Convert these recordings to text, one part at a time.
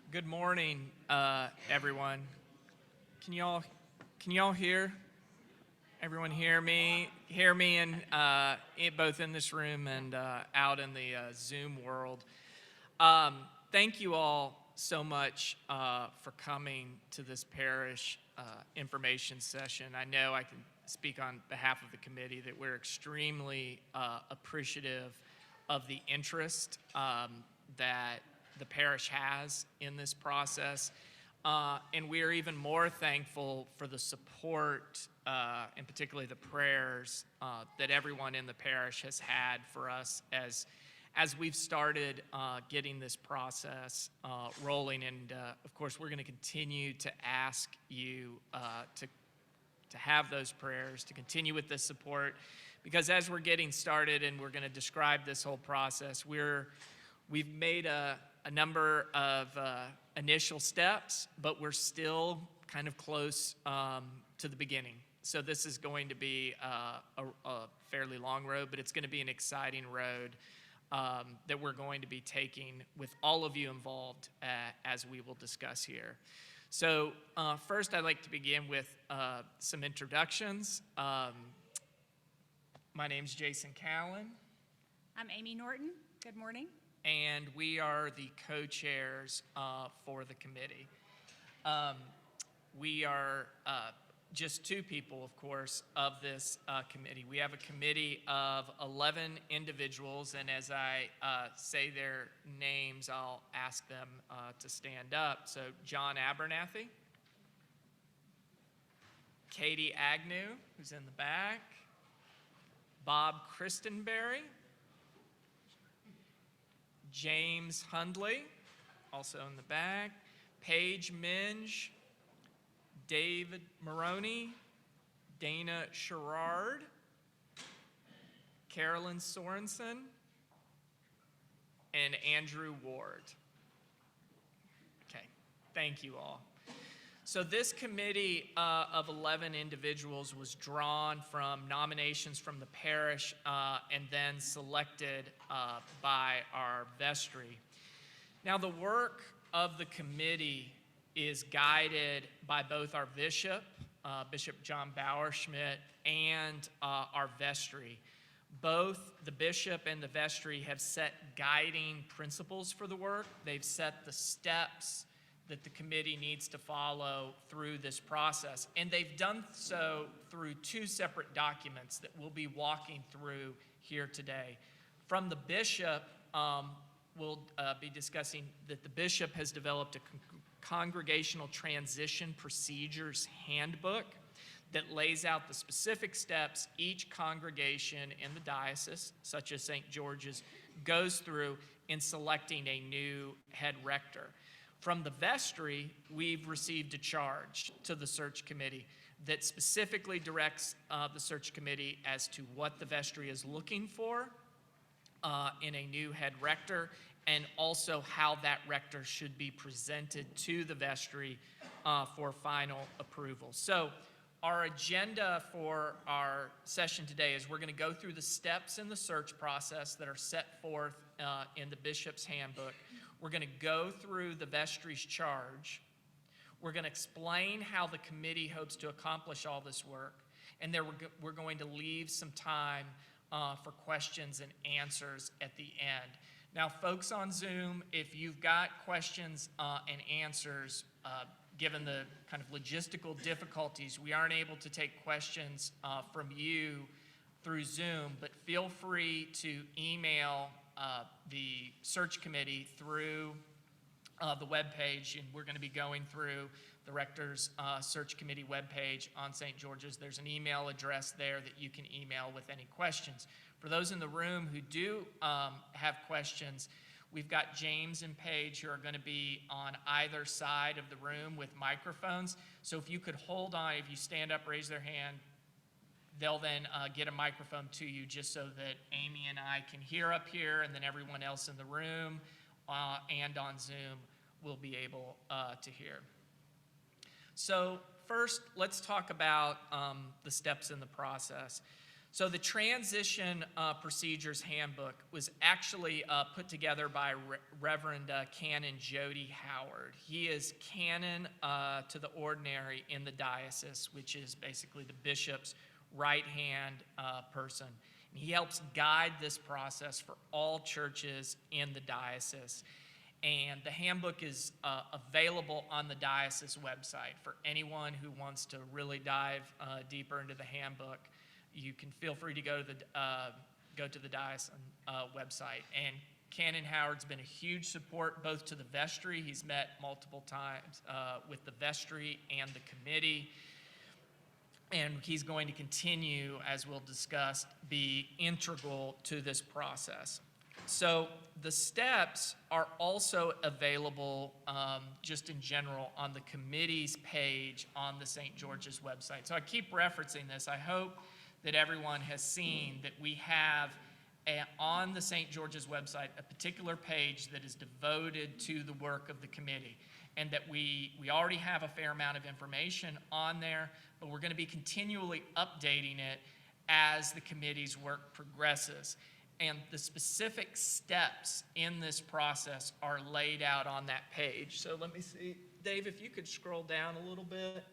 Good morning, everyone. Can y'all hear? Everyone hear me? Hear me both in this room and out in the Zoom world. Thank you all so much for coming to this parish information session. I know I can speak on behalf of the committee that we're extremely appreciative of the interest that the parish has in this process. And we are even more thankful for the support, and particularly the prayers that everyone in the parish has had for us as we've started getting this process rolling. And of course, we're going to continue to ask you to have those prayers, to continue with this support, because as we're getting started and we're going to describe this whole process, we've made a number of initial steps, but we're still kind of close to the beginning. So this is going to be a fairly long road, but it's going to be an exciting road that we're going to be taking with all of you involved as we will discuss here. So first, I'd like to begin with some introductions. My name's Jason Callen. I'm Amy Norton. Good morning. And we are the co-chairs for the committee. We are just two people, of course, of this committee. We have a committee of 11 individuals, and as I say their names, I'll ask them to stand up. So John Abernathy, Katie Agnew, who's in the back, Bob Christenberry, James Hundley, also in the back, Paige Minge, David Maroney, Dana Sherrard, Carolyn Sorensen, and Andrew Ward. Okay, thank you all. So this committee of 11 individuals was drawn from nominations from the parish and then selected by our vestry. Now the work of the committee is guided by both our bishop, Bishop John Bauerschmidt, and our vestry. Both the bishop and the vestry have set guiding principles for the work. They've set the steps that the committee needs to follow through this process. And they've done so through two separate documents that we'll be walking through here today. From the bishop, we'll be discussing that the bishop has developed a congregational transition procedures handbook that lays out the specific steps each congregation in the diocese, such as St. George's, goes through in selecting a new head rector. From the vestry, we've received a charge to the search committee that specifically directs the search committee as to what the vestry is looking for in a new head rector, and also how that rector should be presented to the vestry for final approval. So our agenda for our session today is we're going to go through the steps in the search process that are set forth in the bishop's handbook. We're going to go through the vestry's charge. We're going to explain how the committee hopes to accomplish all this work. And then we're going to leave some time for questions and answers at the end. Now, folks on Zoom, if you've got questions and answers, given the kind of logistical difficulties, we aren't able to take questions from you through Zoom, but feel free to email the search committee through the webpage, and we're going to be going through the rector's search committee webpage on St. George's. There's an email address there that you can email with any questions. For those in the room who do have questions, we've got James and Paige who are going to be on either side of the room with microphones. So if you could hold on, if you stand up, raise their hand, they'll then get a microphone to you just so that Amy and I can hear up here, and then everyone else in the room and on Zoom will be able to hear. So first, let's talk about the steps in the process. So the Transition Procedures Handbook was actually put together by Reverend Canon Jody Howard. He is canon to the ordinary in the diocese, which is basically the bishop's right-hand person. And he helps guide this process for all churches in the diocese. And the handbook is available on the diocese website for anyone who wants to really dive deeper into the handbook. You can feel free to go to the diocese website. And Canon Howard's been a huge support both to the vestry. He's met multiple times with the vestry and the committee. And he's going to continue, as we'll discuss, be integral to this process. So the steps are also available just in general on the committee's page on the St. George's website. So I keep referencing this. I hope that everyone has seen that we have on the St. George's website a particular page that is devoted to the work of the committee, and that we already have a fair amount of information on there, but we're going to be continually updating it as the committee's work progresses. And the specific steps in this process are laid out on that page. So let me see. Dave, if you could scroll down a little bit.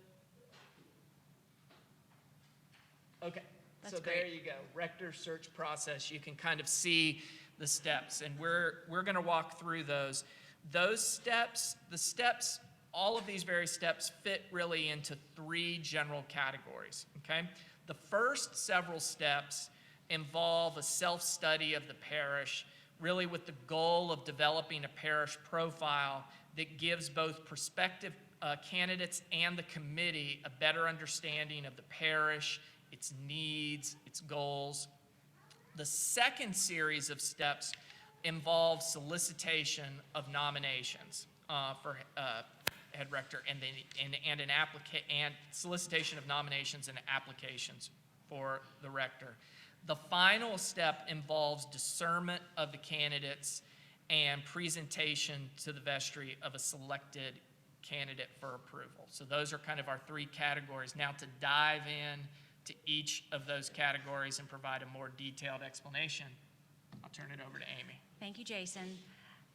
Okay. That's so great. There you go. Rector search process. You can kind of see the steps, and we're going to walk through those. Those steps, all of these various steps fit really into three general categories, okay? The first several steps involve a self-study of the parish, really with the goal of developing a parish profile that gives both prospective candidates and the committee a better understanding of the parish, its needs, its goals. The second series of steps involves solicitation of nominations for head rector, and solicitation of nominations and applications for the rector. The final step involves discernment of the candidates and presentation to the vestry of a selected candidate for approval. So those are kind of our three categories. Now to dive in to each of those categories and provide a more detailed explanation, I'll turn it over to Amy. Thank you, Jason.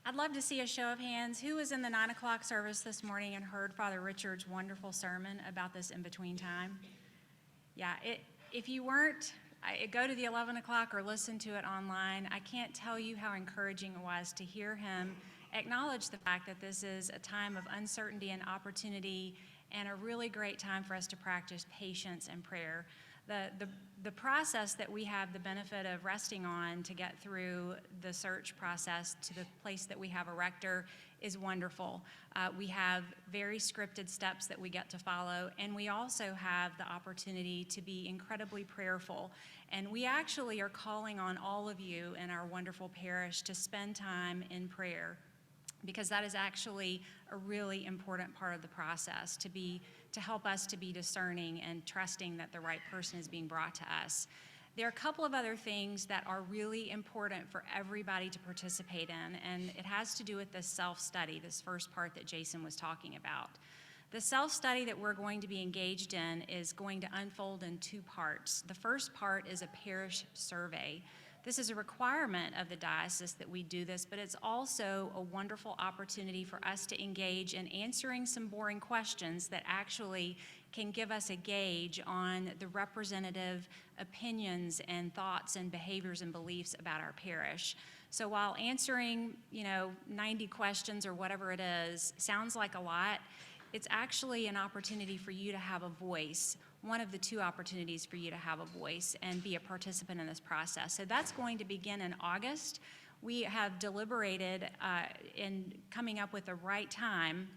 I'd love to see a show of hands. Who was in the 9 o'clock service this morning and heard Father Richard's wonderful sermon about this in-between time? Yeah, if you weren't, go to the 11 o'clock or listen to it online. I can't tell you how encouraging it was to hear him acknowledge the fact that this is a time of uncertainty and opportunity and a really great time for us to practice patience and prayer. The process that we have the benefit of resting on to get through the search process to the place that we have a rector is wonderful. We have very scripted steps that we get to follow, and we also have the opportunity to be incredibly prayerful. And we actually are calling on all of you in our wonderful parish to spend time in prayer, because that is actually a really important part of the process, to help us to be discerning and trusting that the right person is being brought to us. There are a couple of other things that are really important for everybody to participate in, and it has to do with this self-study, this first part that Jason was talking about. The self-study that we're going to be engaged in is going to unfold in two parts. The first part is a parish survey. This is a requirement of the diocese that we do this, but it's also a wonderful opportunity for us to engage in answering some boring questions that actually can give us a gauge on the representative opinions and thoughts and behaviors and beliefs about our parish. So while answering, 90 questions or whatever it is sounds like a lot, it's actually an opportunity for you to have a voice, one of the two opportunities for you to have a voice and be a participant in this process. So that's going to begin in August. We have deliberated in coming up with the right time.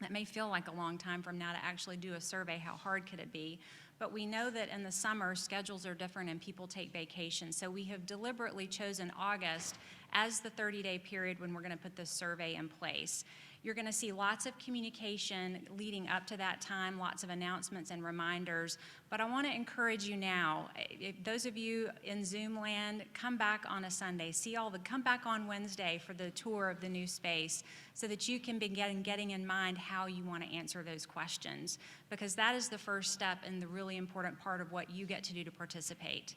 That may feel like a long time from now to actually do a survey. How hard could it be? But we know that in the summer, schedules are different and people take vacation. So we have deliberately chosen August as the 30-day period when we're going to put this survey in place. You're going to see lots of communication leading up to that time, lots of announcements and reminders. But I want to encourage you now, if those of you in Zoom land, come back on a Sunday. Come back on Wednesday for the tour of the new space so that you can begin getting in mind how you want to answer those questions, because that is the first step and the really important part of what you get to do to participate.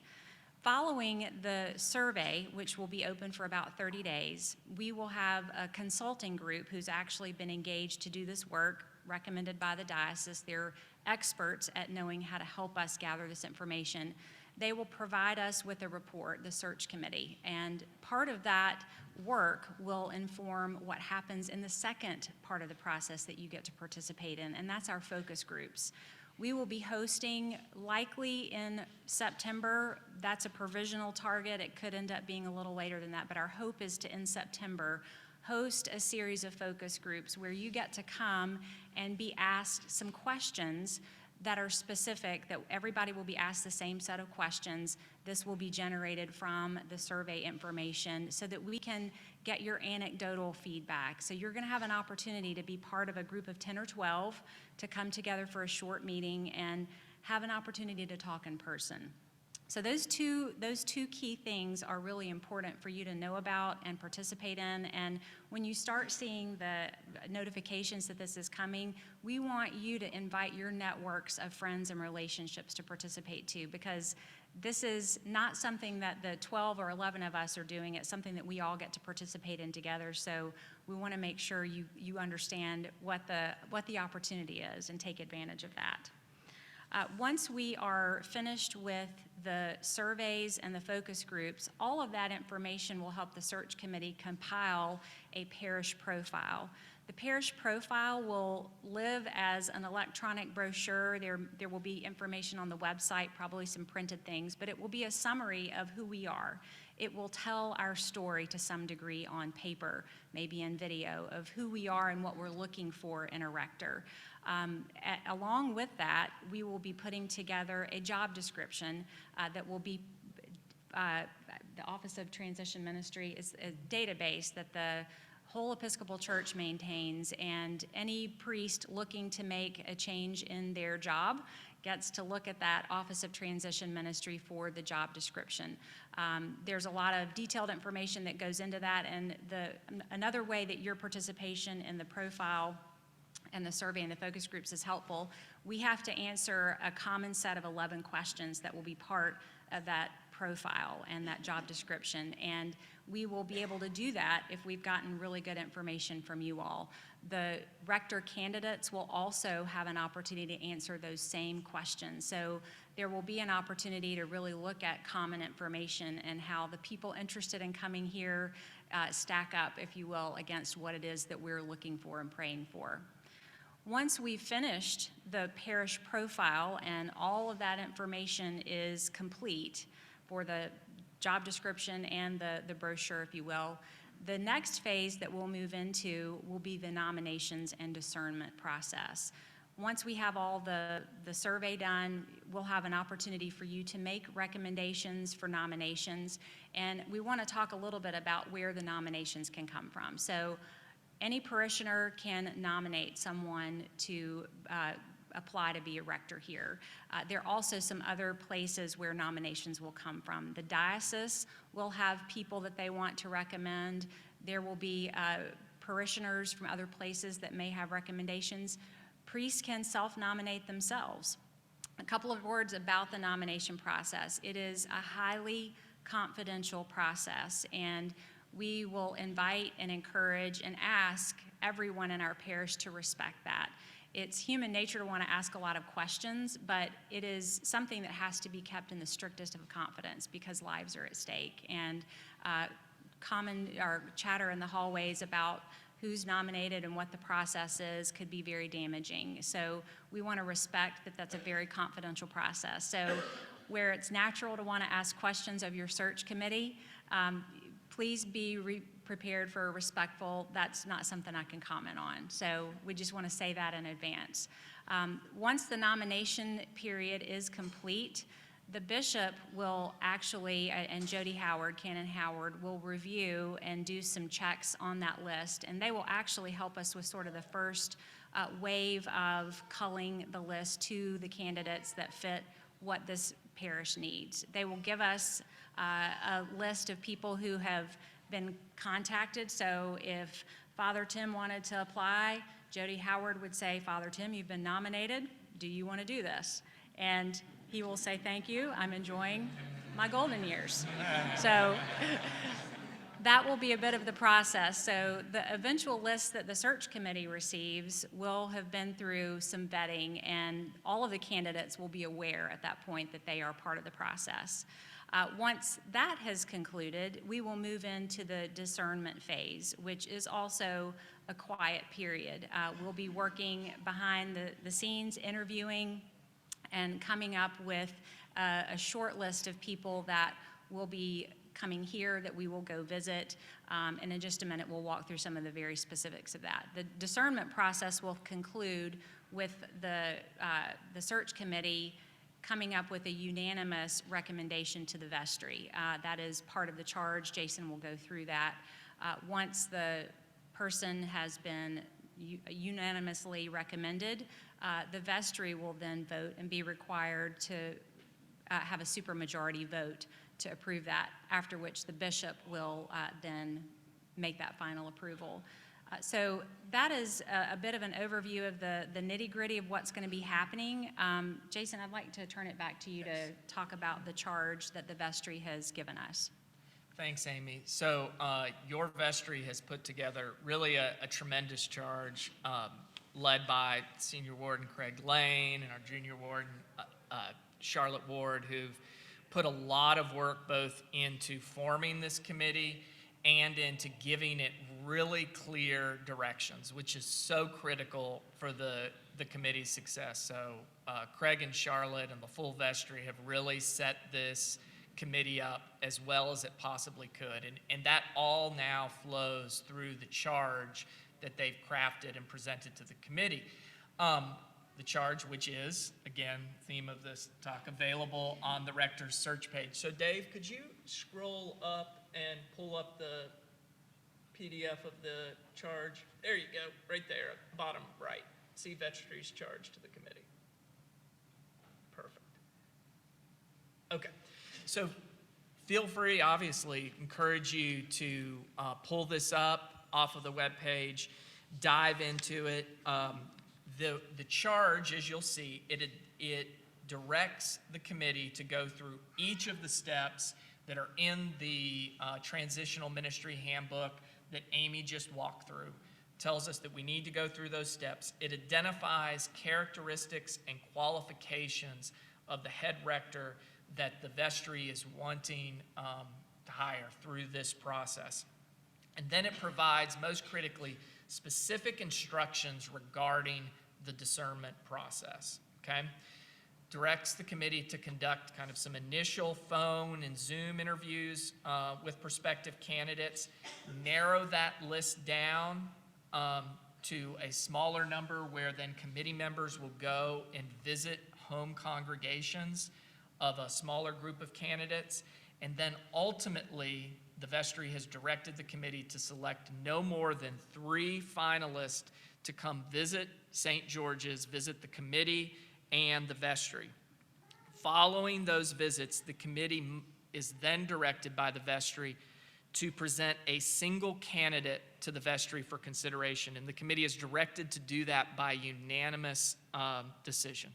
Following the survey, which will be open for about 30 days, we will have a consulting group who's actually been engaged to do this work, recommended by the diocese. They're experts at knowing how to help us gather this information. They will provide us with a report, the search committee, and part of that work will inform what happens in the second part of the process that you get to participate in, and that's our focus groups. We will be hosting, likely in September. That's a provisional target. It could end up being a little later than that, but our hope is to, in September, host a series of focus groups where you get to come and be asked some questions that are specific, that everybody will be asked the same set of questions. This will be generated from the survey information so that we can get your anecdotal feedback. So you're gonna have an opportunity to be part of a group of 10 or 12 to come together for a short meeting and have an opportunity to talk in person. So those two key things are really important for you to know about and participate in. And when you start seeing the notifications that this is coming, we want you to invite your networks of friends and relationships to participate too, because this is not something that the 12 or 11 of us are doing. It's something that we all get to participate in together. So we want to make sure you understand what the opportunity is and take advantage of that. Once we are finished with the surveys and the focus groups, all of that information will help the search committee compile a parish profile. The parish profile will live as an electronic brochure. There will be information on the website, probably some printed things, but it will be a summary of who we are. It will tell our story to some degree on paper, maybe in video, of who we are and what we're looking for in a rector. Along with that, we will be putting together a job description that will be, the Office of Transition Ministry is a database that the whole Episcopal Church maintains, and any priest looking to make a change in their job gets to look at that Office of Transition Ministry for the job description. There's a lot of detailed information that goes into that, and another way that your participation in the profile and the survey and the focus groups is helpful, we have to answer a common set of 11 questions that will be part of that profile and that job description, and we will be able to do that if we've gotten really good information from you all. The rector candidates will also have an opportunity to answer those same questions, so there will be an opportunity to really look at common information and how the people interested in coming here stack up, if you will, against what it is that we're looking for and praying for. Once we've finished the parish profile and all of that information is complete for the job description and the brochure, if you will, the next phase that we'll move into will be the nominations and discernment process. Once we have all the survey done, we'll have an opportunity for you to make recommendations for nominations, and we want to talk a little bit about where the nominations can come from. So any parishioner can nominate someone to apply to be a rector here. There are also some other places where nominations will come from. The diocese will have people that they want to recommend. There will be parishioners from other places that may have recommendations. Priests can self-nominate themselves. A couple of words about the nomination process. It is a highly confidential process, and we will invite and encourage and ask everyone in our parish to respect that. It's human nature to want to ask a lot of questions, but it is something that has to be kept in the strictest of confidence because lives are at stake. And common or chatter in the hallways about who's nominated and what the process is could be very damaging. So we want to respect that that's a very confidential process. So where it's natural to want to ask questions of your search committee, please be prepared for a respectful, that's not something I can comment on. So we just want to say that in advance. Once the nomination period is complete, the bishop will actually, and Jody Howard, Canon Howard, will review and do some checks on that list, and they will actually help us with sort of the first wave of culling the list to the candidates that fit what this parish needs. They will give us a list of people who have been contacted. So if Father Tim wanted to apply, Jody Howard would say, Father Tim, you've been nominated. Do you want to do this? And he will say, thank you. I'm enjoying my golden years. So that will be a bit of the process. So the eventual list that the search committee receives will have been through some vetting, and all of the candidates will be aware at that point that they are part of the process. Once that has concluded, we will move into the discernment phase, which is also a quiet period. We'll be working behind the scenes, interviewing, and coming up with a short list of people that will be coming here that we will go visit. And in just a minute, we'll walk through some of the very specifics of that. The discernment process will conclude with the search committee coming up with a unanimous recommendation to the vestry. That is part of the charge. Jason will go through that. Once the person has been unanimously recommended, the vestry will then vote and be required to have a supermajority vote to approve that, after which the bishop will then make that final approval. So that is a bit of an overview of the nitty-gritty of what's going to be happening. Jason, I'd like to turn it back to you to talk about the charge that the vestry has given us. Thanks, Amy. So your vestry has put together really a tremendous charge led by Senior Warden Craig Lane and our Junior Warden Charlotte Ward, who've put a lot of work both into forming this committee and into giving it really clear directions, which is so critical for the committee's success. So Craig and Charlotte and the full vestry have really set this committee up as well as it possibly could. And that all now flows through the charge that they've crafted and presented to the committee. The charge, which is, again, theme of this talk, available on the rector's search page. So Dave, could you scroll up and pull up the PDF of the charge? There you go, right there, bottom right. See vestry's charge to the committee. Perfect. Okay, so feel free, obviously, encourage you to pull this up off of the webpage, dive into it. The charge, as you'll see, it directs the committee to go through each of the steps that are in the transitional ministry handbook that Amy just walked through. Tells us that we need to go through those steps. It identifies characteristics and qualifications of the head rector that the vestry is wanting to hire through this process. And then it provides, most critically, specific instructions regarding the discernment process, okay? Directs the committee to conduct kind of some initial phone and Zoom interviews with prospective candidates, narrow that list down to a smaller number where then committee members will go and visit home congregations of a smaller group of candidates. And then ultimately, the vestry has directed the committee to select no more than 3 finalists to come visit St. George's, visit the committee and the vestry. Following those visits, the committee is then directed by the vestry to present a single candidate to the vestry for consideration, and the committee is directed to do that by unanimous decision.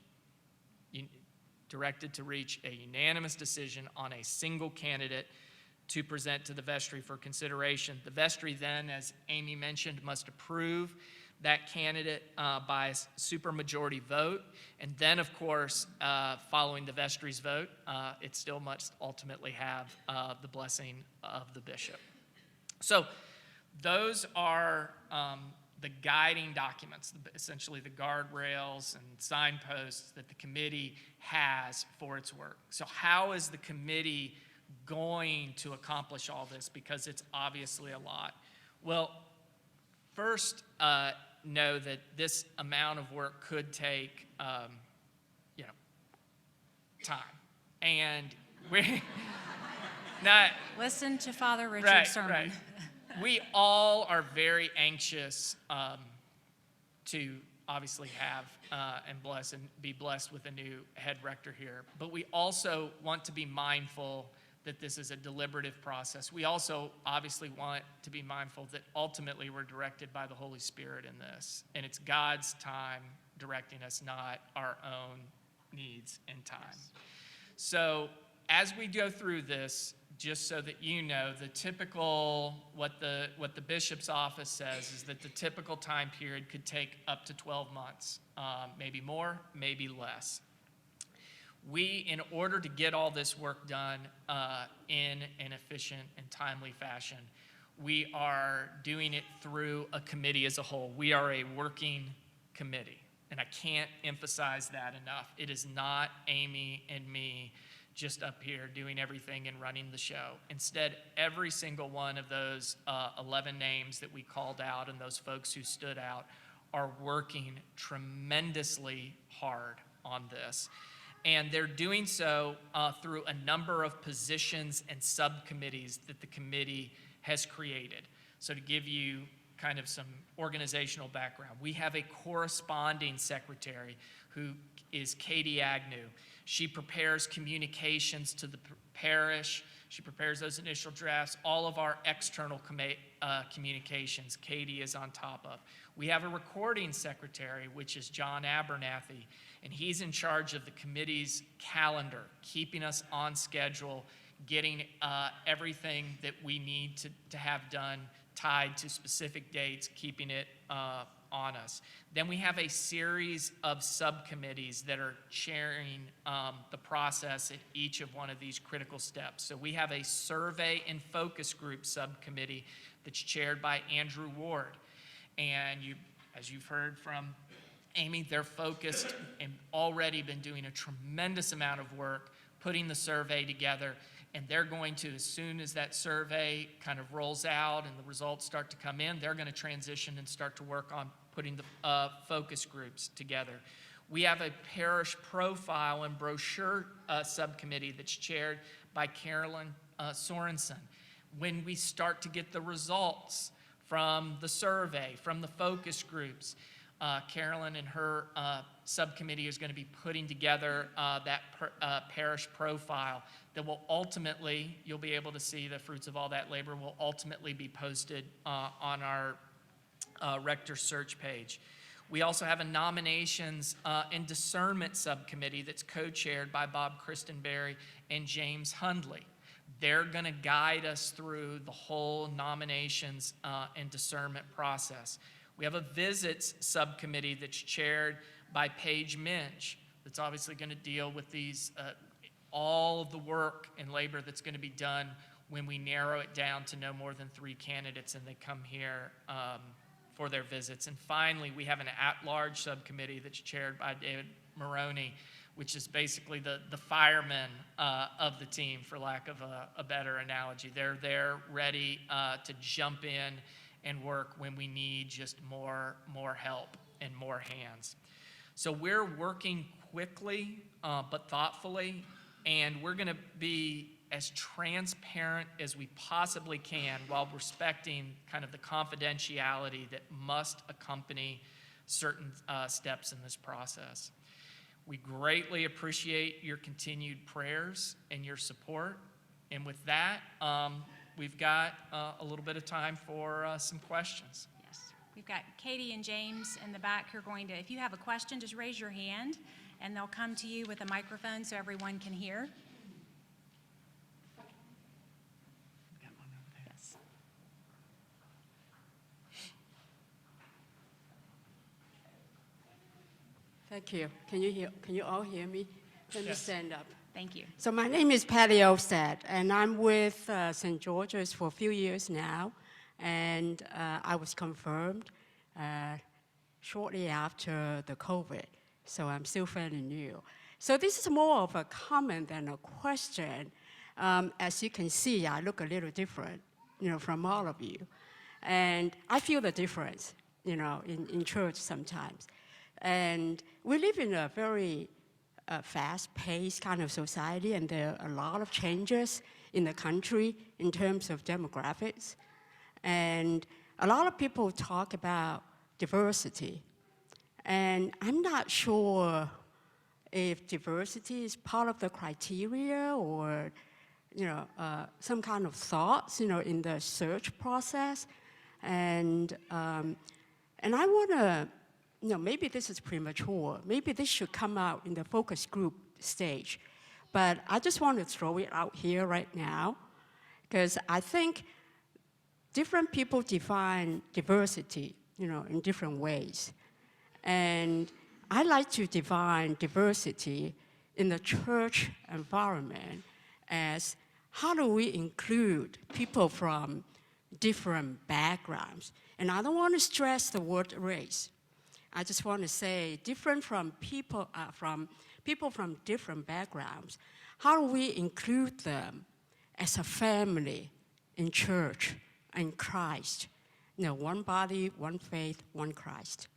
Directed to reach a unanimous decision on a single candidate to present to the vestry for consideration. The vestry then, as Amy mentioned, must approve that candidate by a supermajority vote. And then, of course, following the vestry's vote, it still must ultimately have the blessing of the bishop. So those are the guiding documents, essentially the guardrails and signposts that the committee has for its work. So how is the committee going to accomplish all this? Because it's obviously a lot. Well, first, know that this amount of work could take, time. And we not Listen to Father Richard's sermon. Right. We all are very anxious to obviously have and bless and be blessed with a new head rector here. But we also want to be mindful that this is a deliberative process. We also obviously want to be mindful that ultimately we're directed by the Holy Spirit in this. And it's God's time directing us, not our own needs and time. So as we go through this, just so that you know, the typical, what the bishop's office says is that the typical time period could take up to 12 months, maybe more, maybe less. We, in order to get all this work done in an efficient and timely fashion, we are doing it through a committee as a whole. We are a working committee, and I can't emphasize that enough. It is not Amy and me just up here doing everything and running the show. Instead, every single one of those 11 names that we called out and those folks who stood out are working tremendously hard on this. And they're doing so through a number of positions and subcommittees that the committee has created. So to give you kind of some organizational background, we have a corresponding secretary who is Katie Agnew. She prepares communications to the parish. She prepares those initial drafts. All of our external communications, Katie is on top of. We have a recording secretary, which is John Abernathy, and he's in charge of the committee's calendar, keeping us on schedule, getting everything that we need to have done tied to specific dates, keeping it on us. Then we have a series of subcommittees that are chairing the process at each of one of these critical steps. So we have a survey and focus group subcommittee that's chaired by Andrew Ward. And as you've heard from Amy, they're focused and already been doing a tremendous amount of work putting the survey together. And they're going to, as soon as that survey kind of rolls out and the results start to come in, they're going to transition and start to work on putting the focus groups together. We have a parish profile and brochure subcommittee that's chaired by Callen Sorensen. When we start to get the results from the survey, from the focus groups, Callen and her subcommittee is going to be putting together that parish profile that will ultimately, you'll be able to see the fruits of all that labor will ultimately be posted on our rector search page. We also have a nominations and discernment subcommittee that's co-chaired by Bob Christenberry and James Hundley. They're going to guide us through the whole nominations and discernment process. We have a visits subcommittee that's chaired by Paige Minch that's obviously going to deal with these, all of the work and labor that's going to be done when we narrow it down to no more than 3 candidates and they come here for their visits. And finally, we have an at-large subcommittee that's chaired by David Maroney, which is basically the firemen of the team, for lack of a better analogy. They're there ready to jump in and work when we need just more help and more hands. So we're working quickly but thoughtfully, and we're going to be as transparent as we possibly can while respecting kind of the confidentiality that must accompany certain steps in this process. We greatly appreciate your continued prayers and your support. And with that, we've got a little bit of time for some questions. Yes. We've got Katie and James in the back who are going to, if you have a question, just raise your hand and they'll come to you with a microphone so everyone can hear. Yes. Thank you. Can you all hear me? Let me stand up. Thank you. So my name is Patty Olstad, and I'm with St. George's for a few years now, and I was confirmed shortly after the COVID, so I'm still fairly new. So this is more of a comment than a question. As you can see, I look a little different, from all of you, and I feel the difference, in church sometimes. And we live in a very fast-paced kind of society, and there are a lot of changes in the country in terms of demographics. And a lot of people talk about diversity. And I'm not sure if diversity is part of the criteria or, some kind of thoughts, in the search process. And I want to, maybe this is premature. Maybe this should come out in the focus group stage. But I just want to throw it out here right now, because I think different people define diversity, in different ways. And I like to define diversity in the church environment as how do we include people from different backgrounds. And I don't want to stress the word race. I just want to say different from people from different backgrounds. How do we include them as a family in church, in Christ? One body, one faith, one Christ.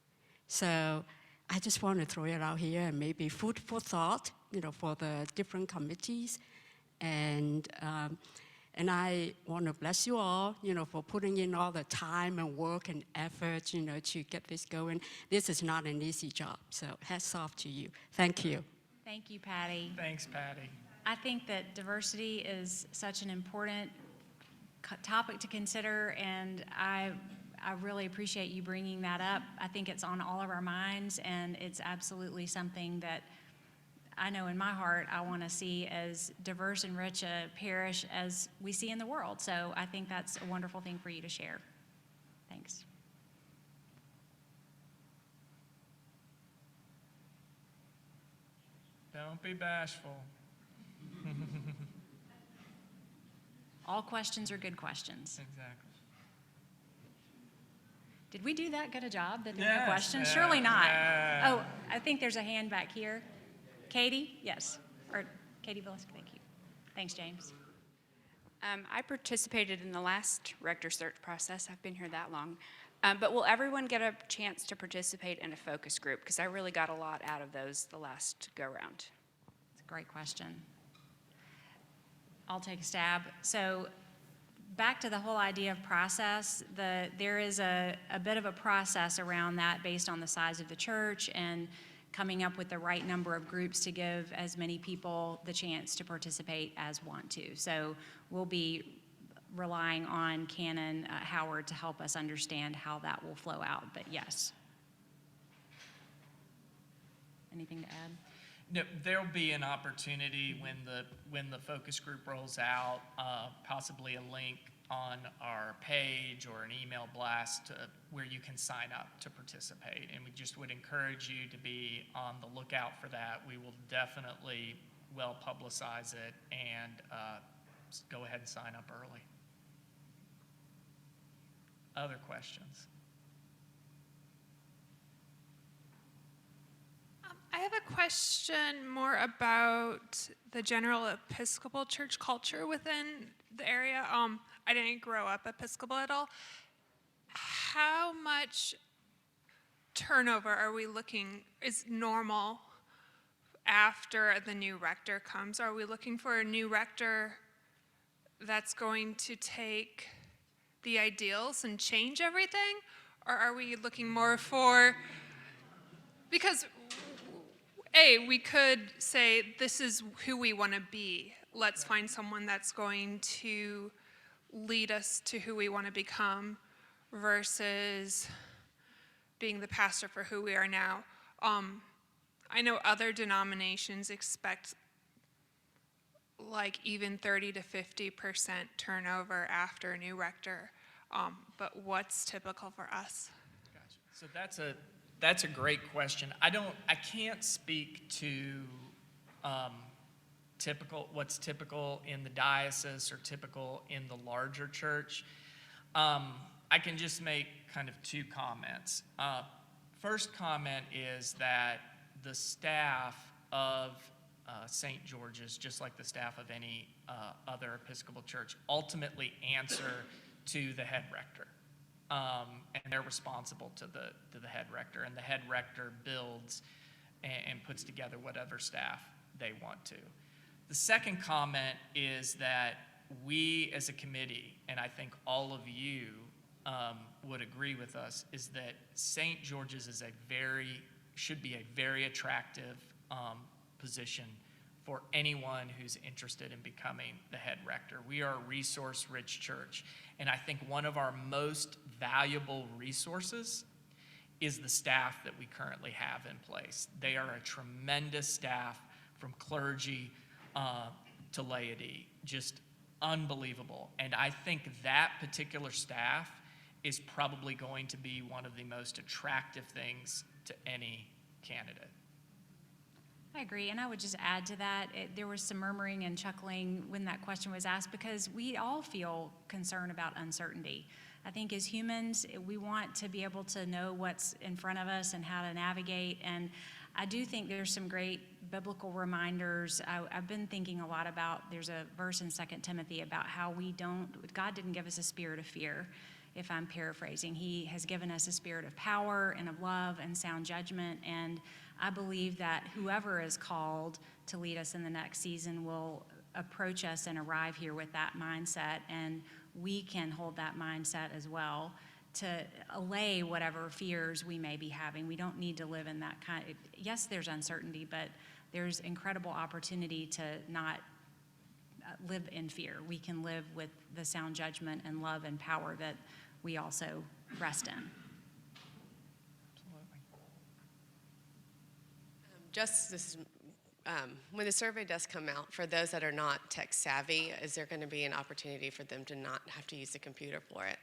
So I just want to throw it out here and maybe food for thought, for the different committees. And I want to bless you all, for putting in all the time and work and effort, to get this going. This is not an easy job, so hats off to you. Thank you. Thank you, Patty. Thanks, Patty. I think that diversity is such an important topic to consider, and I really appreciate you bringing that up. I think it's on all of our minds, and it's absolutely something that I know in my heart I want to see as diverse and rich a parish as we see in the world. So I think that's a wonderful thing for you to share. Thanks. Don't be bashful. All questions are good questions. Exactly. Did we do that good a job that there are no Yes, questions? yeah, Surely not. yeah. Oh, I think there's a hand back here. Katie? Yes. Or Katie Villis, thank you. Thanks, James. I participated in the last rector search process. I've been here that long. But will everyone get a chance to participate in a focus group? Because I really got a lot out of those the last go-round. It's a great question. I'll take a stab. So back to the whole idea of process, there is a bit of a process around that based on the size of the church and coming up with the right number of groups to give as many people the chance to participate as want to. So we'll be relying on Canon Howard to help us understand how that will flow out, but yes. Anything to add? No, there'll be an opportunity when the focus group rolls out, possibly a link on our page or an email blast where you can sign up to participate. And we just would encourage you to be on the lookout for that. We will definitely well publicize it and go ahead and sign up early. Other questions? I have a question more about the general Episcopal church culture within the area. I didn't grow up Episcopal at all. How much turnover are we looking is normal after the new rector comes? Are we looking for a new rector that's going to take the ideals and change everything? Or are we looking more for, because we could say this is who we want to be. Let's find someone that's going to lead us to who we want to become versus being the pastor for who we are now. I know other denominations expect like even 30 to 50% turnover after a new rector. But what's typical for us? Gotcha. So that's a great question. I can't speak to what's typical in the diocese or typical in the larger church. I can just make kind of two comments. First comment is that the staff of St. George's, just like the staff of any other Episcopal church, ultimately answer to the head rector. And they're responsible to the head rector, and the head rector builds and puts together whatever staff they want to. The second comment is that we as a committee, and I think all of you would agree with us, is that St. George's should be a very attractive position for anyone who's interested in becoming the head rector. We are a resource-rich church, and I think one of our most valuable resources is the staff that we currently have in place. They are a tremendous staff from clergy, to laity, just unbelievable. And I think that particular staff is probably going to be one of the most attractive things to any candidate. I agree, and I would just add to that, there was some murmuring and chuckling when that question was asked because we all feel concern about uncertainty. I think as humans, we want to be able to know what's in front of us and how to navigate, and I do think there's some great biblical reminders. I've been thinking a lot about, there's a verse in 2 Timothy about how God didn't give us a spirit of fear, if I'm paraphrasing. He has given us a spirit of power and of love and sound judgment, and I believe that whoever is called to lead us in the next season will approach us and arrive here with that mindset, and we can hold that mindset as well to allay whatever fears we may be having. We don't need to live in that yes, there's uncertainty, but there's incredible opportunity to not live in fear. We can live with the sound judgment and love and power that we also rest in. When the survey does come out, for those that are not tech savvy, is there going to be an opportunity for them to not have to use the computer for it?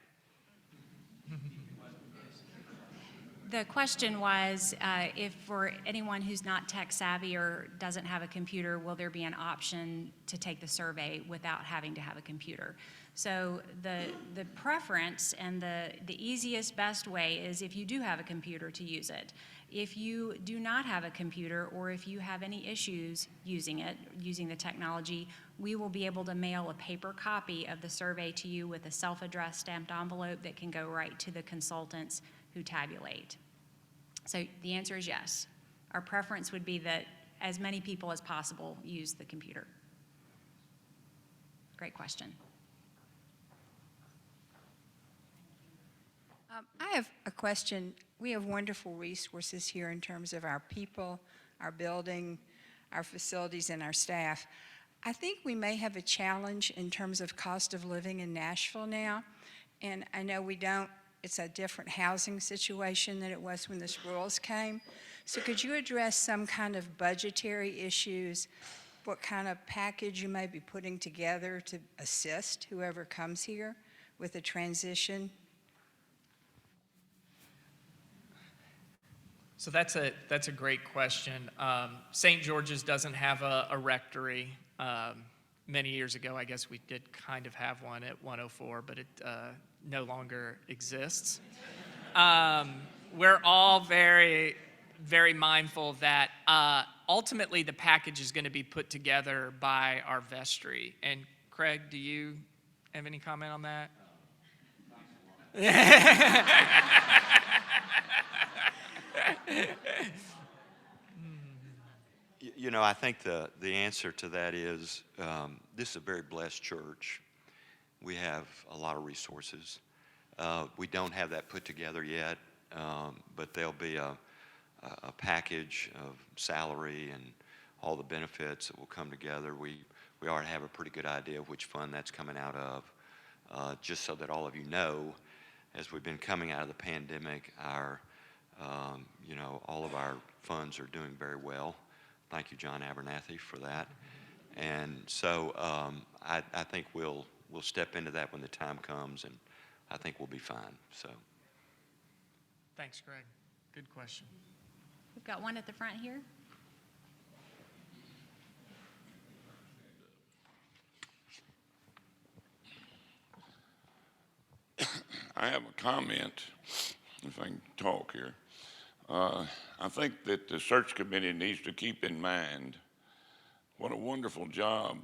The question was, if for anyone who's not tech savvy or doesn't have a computer, will there be an option to take the survey without having to have a computer? So the preference and the easiest, best way is if you do have a computer to use it. If you do not have a computer, or if you have any issues using the technology, we will be able to mail a paper copy of the survey to you with a self-addressed stamped envelope that can go right to the consultants who tabulate. So the answer is yes. Our preference would be that as many people as possible use the computer. Great question. I have a question. We have wonderful resources here in terms of our people, our building, our facilities, and our staff. I think we may have a challenge in terms of cost of living in Nashville now. And I know it's a different housing situation than it was when the Sproul's came. So could you address some kind of budgetary issues, what kind of package you may be putting together to assist whoever comes here with a transition? So that's a great question. St. George's doesn't have a rectory. Many years ago, I guess we did kind of have one at 104, but it no longer exists. We're all very, very mindful that ultimately the package is going to be put together by our vestry. And Craig, do you have any comment on that? You know, I think the answer to that is this is a very blessed church. We have a lot of resources. We don't have that put together yet, but there'll be a package of salary and all the benefits that will come together. We already have a pretty good idea of which fund that's coming out of. Just so that all of you know, as we've been coming out of the pandemic, all of our funds are doing very well. Thank you, John Abernathy, for that. And so I think we'll step into that when the time comes, and I think we'll be fine. So, Thanks, Greg. Good question. We've got one at the front here. I have a comment, if I can talk here. I think that the search committee needs to keep in mind what a wonderful job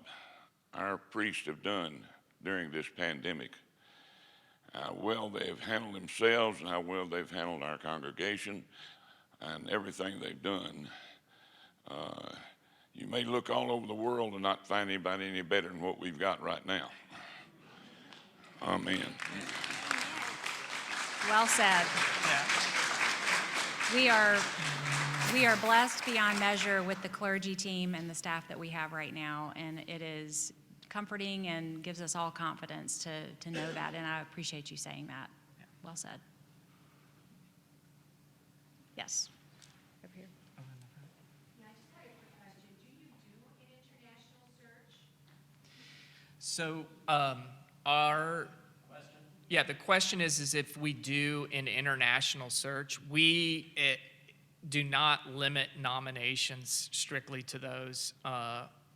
our priests have done during this pandemic. How well they've handled themselves and how well they've handled our congregation and everything they've done. You may look all over the world and not find anybody any better than what we've got right now. Amen. Well said. Yeah. We are blessed beyond measure with the clergy team and the staff that we have right now, and it is comforting and gives us all confidence to know that, and I appreciate you saying that. Well said. Yes. Over here. Yeah, I just had a quick question. Do you do an international So the question is if we do an international search, we do not limit nominations strictly to those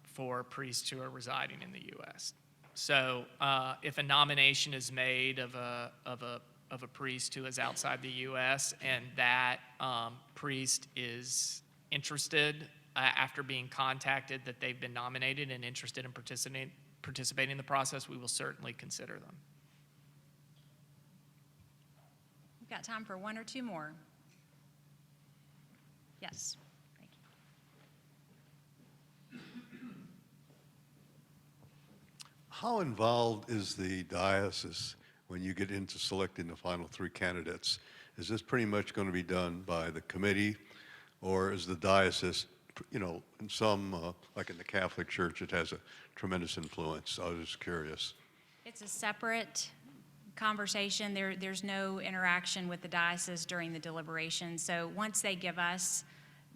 for priests who are residing in the U.S. So if a nomination is made of a priest who is outside the U.S. and that priest is interested after being contacted that they've been nominated and interested in participating in the process, we will certainly consider them. We've got time for one or two more. Yes. Thank you. How involved is the diocese when you get into selecting the final three candidates? Is this pretty much going to be done by the committee, or is the diocese, in some, like in the Catholic Church, it has a tremendous influence? I was just curious. It's a separate conversation. There's no interaction with the diocese during the deliberation. So once they give us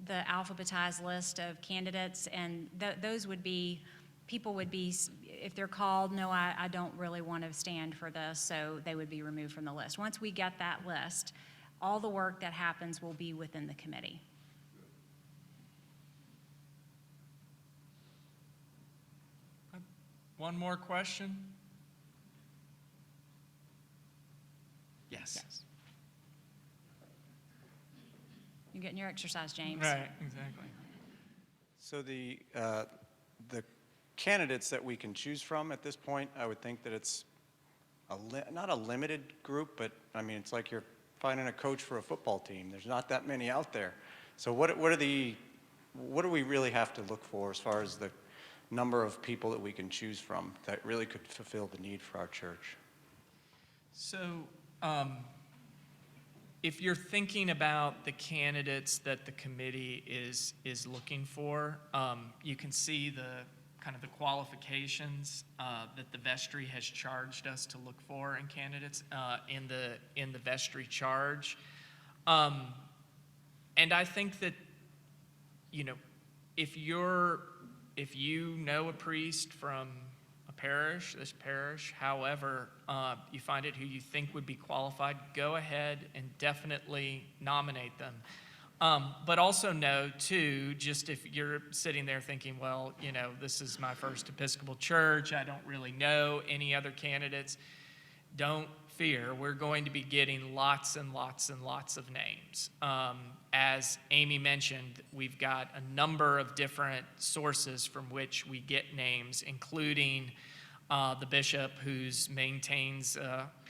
the alphabetized list of candidates, and those would be, people would be, if they're called, no, I don't really want to stand for this, so they would be removed from the list. Once we get that list, all the work that happens will be within the committee. One more question? Yes. You're getting your exercise, James. Right, exactly. So the candidates that we can choose from at this point, I would think that it's not a limited group, but I mean, it's like you're finding a coach for a football team. There's not that many out there. So what do we really have to look for as far as the number of people that we can choose from that really could fulfill the need for our church? So if you're thinking about the candidates that the committee is looking for, you can see the kind of the qualifications that the vestry has charged us to look for in candidates in the vestry charge. And I think that, if you know a priest from this parish, however, you find it who you think would be qualified, go ahead and definitely nominate them. But also know, too, just if you're sitting there thinking, well, this is my first Episcopal church, I don't really know any other candidates, don't fear. We're going to be getting lots and lots and lots of names. As Amy mentioned, we've got a number of different sources from which we get names, including the bishop, who maintains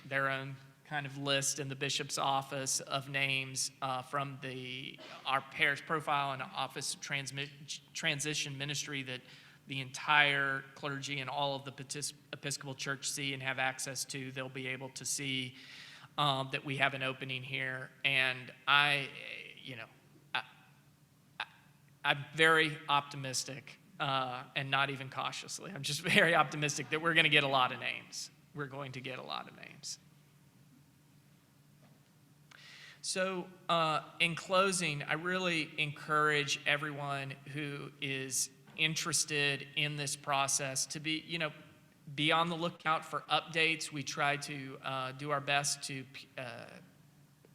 their own kind of list in the bishop's office of names from our parish profile and office transition ministry that the entire clergy and all of the Episcopal Church see and have access to. They'll be able to see that we have an opening here. And I'm very optimistic, and not even cautiously. I'm just very optimistic that we're going to get a lot of names. We're going to get a lot of names. So in closing, I really encourage everyone who is interested in this process to be on the lookout for updates. We try to do our best to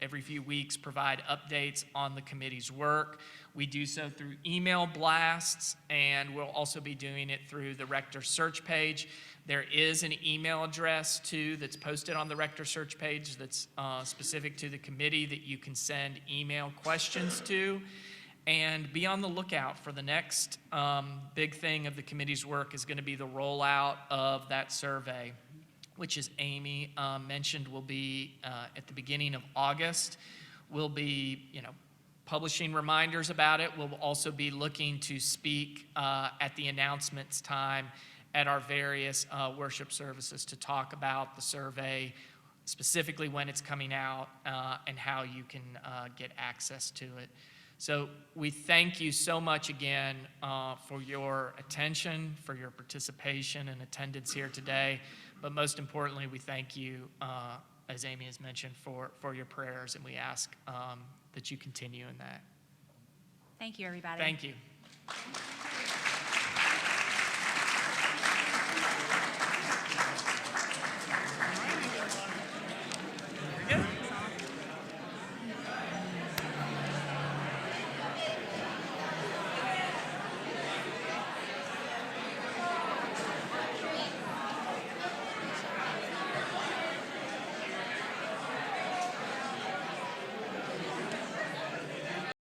every few weeks provide updates on the committee's work. We do so through email blasts, and we'll also be doing it through the Rector search page. There is an email address, too, that's posted on the Rector search page that's specific to the committee that you can send email questions to. And be on the lookout for the next big thing of the committee's work is going to be the rollout of that survey, which, as Amy mentioned, will be at the beginning of August. We'll be, publishing reminders about it. We'll also be looking to speak at the announcements time at our various worship services to talk about the survey, specifically when it's coming out and how you can get access to it. So we thank you so much again for your attention, for your participation and attendance here today. But most importantly, we thank you, as Amy has mentioned, for your prayers, and we ask that you continue in that. Thank you, everybody. Thank you.